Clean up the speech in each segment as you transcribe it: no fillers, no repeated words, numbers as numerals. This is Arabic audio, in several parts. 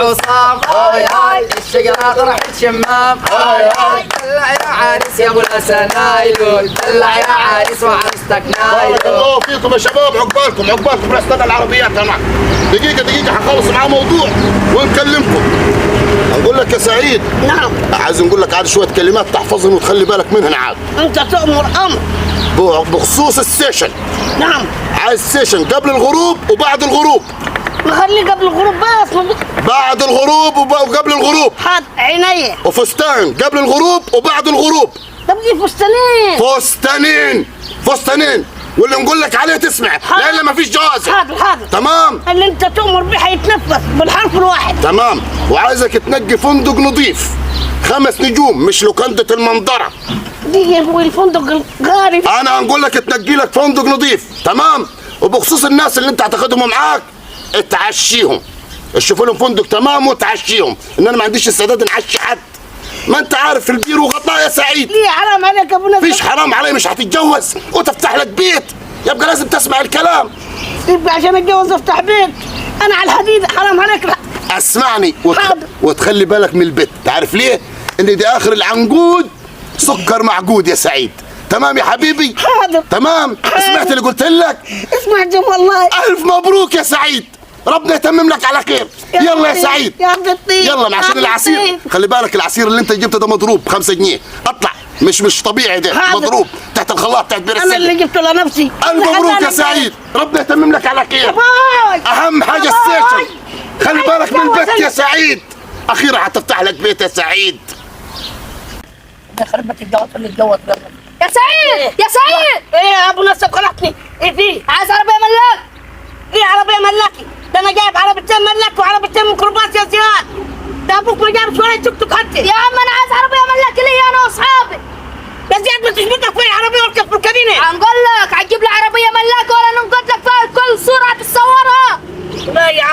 وعصام، هاي هاي الشقلات راح تشمام، هاي هاي دلع يا عريس يا ابو الحسن نايلون، دلع يا عريس وعروستك نايلون. بارك الله فيكم يا شباب، عقبالكم لا استنى العربيات هناك. دقيقة حنخلص معاه موضوع ونكلمكم. أقول لك يا سعيد. نعم. عايز نقول لك عاد شوية كلمات تحفظهم وتخلي بالك منهن عاد. أنت تؤمر أمر. بخصوص السيشن. نعم. عايز سيشن قبل الغروب وبعد الغروب. نخليه قبل الغروب بس. بعد الغروب وقبل الغروب. حاضر عينيا. وفستان قبل الغروب وبعد الغروب. تبقي فستانين واللي نقول لك عليه تسمع لان ما فيش جواز. حاضر تمام. اللي انت تؤمر به هيتنفذ بالحرف الواحد. تمام. وعايزك تنقي فندق نظيف 5 نجوم مش لوكندة المنظرة دي هو الفندق الغالي. انا هنقول لك تنقي لك فندق نظيف. تمام. وبخصوص الناس اللي انت هتاخدهم معاك تعشيهم، شوف لهم فندق تمام وتعشيهم، ان انا ما عنديش استعداد نعشي حد. ما انت عارف البير وغطاء يا سعيد. ليه حرام عليك يا ابو نصر؟ فيش حرام علي، مش هتتجوز وتفتح لك بيت، يبقى لازم تسمع الكلام. يبقى عشان اتجوز افتح بيت انا على الحديد، حرام عليك. اسمعني وتخلي بالك من البيت. تعرف ليه؟ ان دي اخر العنقود سكر معقود يا سعيد. تمام يا حبيبي؟ حاضر. تمام. سمعت اللي قلت لك؟ اسمع والله. الف مبروك يا سعيد، ربنا يتمم لك على خير. يلا يا سعيد يا عبد اللطيف. يلا عشان العصير. خلي بالك العصير اللي انت جبته ده مضروب 5 جنيه. اطلع مش طبيعي ده. مضروب تحت الخلاط تحت بير السلم. انا اللي جبته لنفسي. الف مبروك يا سعيد، ربنا يتمم لك على خير. اهم حاجه السيشن. خلي بالك من البيت يا سعيد، اخيرا هتفتح لك بيت يا سعيد. خربت الجواز اللي اتجوز. يا سعيد ايه يا ابو نصر خلقتني؟ ايه فيه؟ عايز عربيه ملاك. ايه عربيه ملاكي؟ ده انا جايب عربيتين ملاك وعربيتين ميكروباص يا زياد. ده ابوك ما جابش ولا توك توك حتى. يا عم انا عايز عربيه ملاك لي انا واصحابي. يا زياد ما تشبطك في عربيه واركب في الكابينه. هنقول لك هتجيب لي عربيه ملاك ولا ننقد لك فيها كل صوره هتصورها. لا يا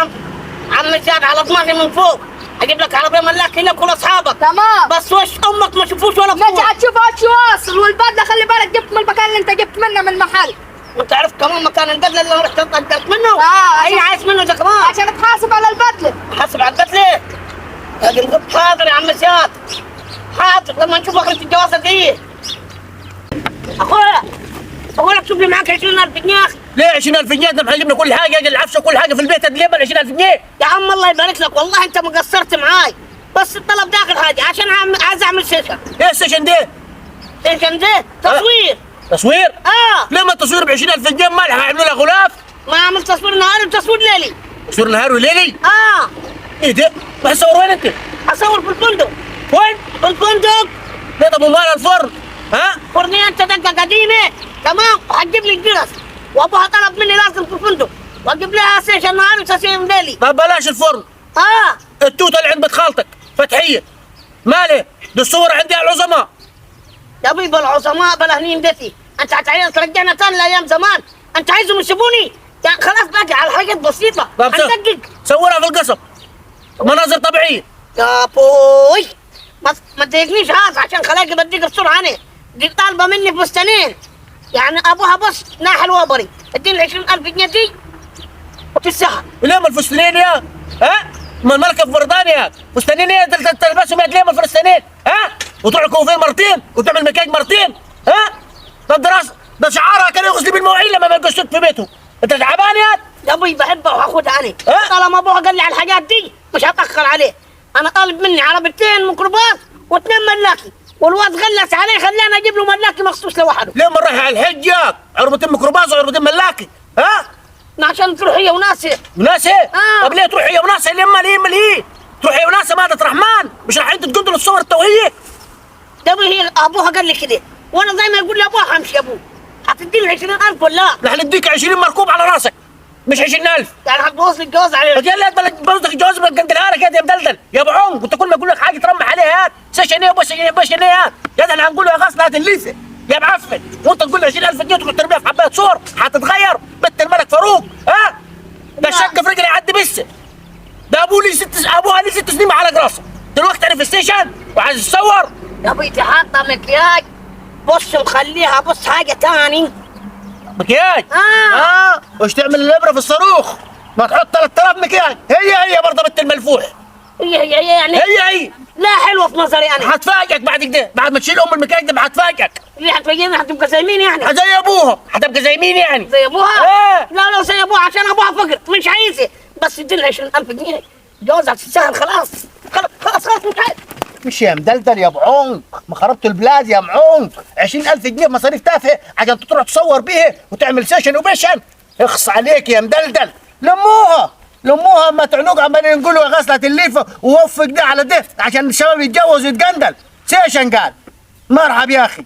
عم زياد على ضماني من فوق. هجيب لك عربيه ملاك هنا كل اصحابك. تمام. بس وش امك ما شافوش ولا مش هتشوف وش واصل، والبدله خلي بالك جبت من المكان اللي انت جبت منه من المحل. وانت عرفت كمان مكان البدله اللي رحت اجرت منه؟ هي عايز منه ده كمان عشان تحاسب على البدله. حاسب على البدله؟ حاضر يا عم زياد، حاضر لما نشوف اخرة الجوازه دي. اخويا اقول لك شوف لي معاك 20,000 جنيه يا اخي. ليه 20,000 جنيه؟ ده احنا جبنا كل حاجه، العفشه وكل حاجه في البيت، ليه بال 20,000 جنيه؟ يا عم الله يبارك لك، والله انت ما قصرت معاي، بس الطلب ده اخر حاجه عشان عايز اعمل سيشن. ايه السيشن ده؟ سيشن ده تصوير. تصوير؟ ليه ما التصوير ب 20,000 جنيه؟ مالها هيعملوا لها غلاف؟ ما اعمل تصوير نهاري وتصوير ليلي. تصوير نهاري وليلي؟ ايه ده؟ ما هتصور وين انت؟ هصور في الفندق. وين؟ في الفندق. ليه طب ومال الفرن؟ فرنيه انت دقه قديمه تمام، وهتجيب لي الجرس وابوها طلب مني لازم في الفندق واجيب لها سيشن نهاري وسيشن ليلي. طب بلاش الفرن. التوته اللي عند بنت خالتك فتحيه ماله؟ دي الصور عندي على العظماء. يا بيبا العظماء بلا هنين بيتي، انت هتعيش ترجعنا تاني لايام زمان، انت عايزهم يسيبوني؟ يعني خلاص باقي على حاجات بسيطه هندقق. صورها في القصب مناظر طبيعيه. يا بوي ما تضايقنيش هذا عشان خلاقي بديك بسرعه. انا دي طالبه مني فستانين، يعني ابوها بص ناحل وبري، اديني 20,000 جنيه دي وتسهل. ليه ما الفستانين يا؟ ما الملكه في بريطانيا فستانين ايه تلبسهم يا ليه ما الفستانين؟ وتروح الكوفير مرتين وتعمل مكياج مرتين. ده الدراسه ده شعارها كان يغسل بالمواعين لما ما يلقى في بيته. انت تعبان يا ابوي بحبها وهاخدها انا. طالما ابوها قال لي على الحاجات دي مش هتاخر عليه. انا طالب مني عربيتين ميكروباص و2 ملاكي، والواد غلس عليه خلاني اجيب له ملاكي مخصوص لوحده. ليه ما نروح على الحج ياك؟ عربيتين ميكروباص وعربيتين ملاكي. عشان تروح هي وناسي. وناسي؟ طب ليه تروح هي وناسي؟ اللي امال تروح هي وناسي مادة رحمن، مش رايحين تتقدروا الصور التوهيه؟ ده هي ابوها قال لي كده، وانا زي ما يقول لي ابوها همشي. ابوه هتديني 20,000 ولا لا؟ رح نديك 20 مركوب على راسك مش 20,000. يعني هتبوظ لي الجواز عليه. رجال لا تبوظ لك الجواز بقدرها لك يا مدلدل يا ابو عمق، كنت كل ما اقول لك حاجه ترمح عليها سيشن ايه وبوش ايه يا ده انا هنقول له يا غصب هتنليسه يا معفن، وانت تقول لي 20,000 جنيه تروح ترميها في حبايه صور هتتغير بنت الملك فاروق. ده الشقه في رجلي يعدي بس. ده ابوها لي 6 سنين على راسه، دلوقتي انا في الستيشن وعايز اتصور. يا بنتي حاطه مكياج بص مخليها بص حاجه تاني. مكياج؟ وش تعمل الابره في الصاروخ؟ ما تحط 3000 مكياج. هي برضه بنت الملفوح. يعني هي لا حلوه في نظري انا. هتفاجئك بعد كده، بعد ما تشيل ام المكياج ده هتفاجئك. اللي هتفاجئني هتبقى زي مين يعني؟ زي ابوها، هتبقى زي مين يعني؟ زي ابوها؟ ايه؟ لا لو زي ابوها عشان ابوها فقر مش عايزه، بس اديني 20,000 جنيه جوازها تتسهل خلاص. خلاص مش عايز. مش يا مدلدل يا ابو عنق، ما خربت البلاد يا ام عنق. 20,000 جنيه مصاريف تافهه عشان تروح تصور بيها وتعمل سيشن وبيشن. اخص عليك يا مدلدل. لموها اما تعنق عمالين نقولوا يا غسلة الليفه ووفق ده على ده عشان الشباب يتجوز ويتجندل. سيشن قال مرحب يا اخي.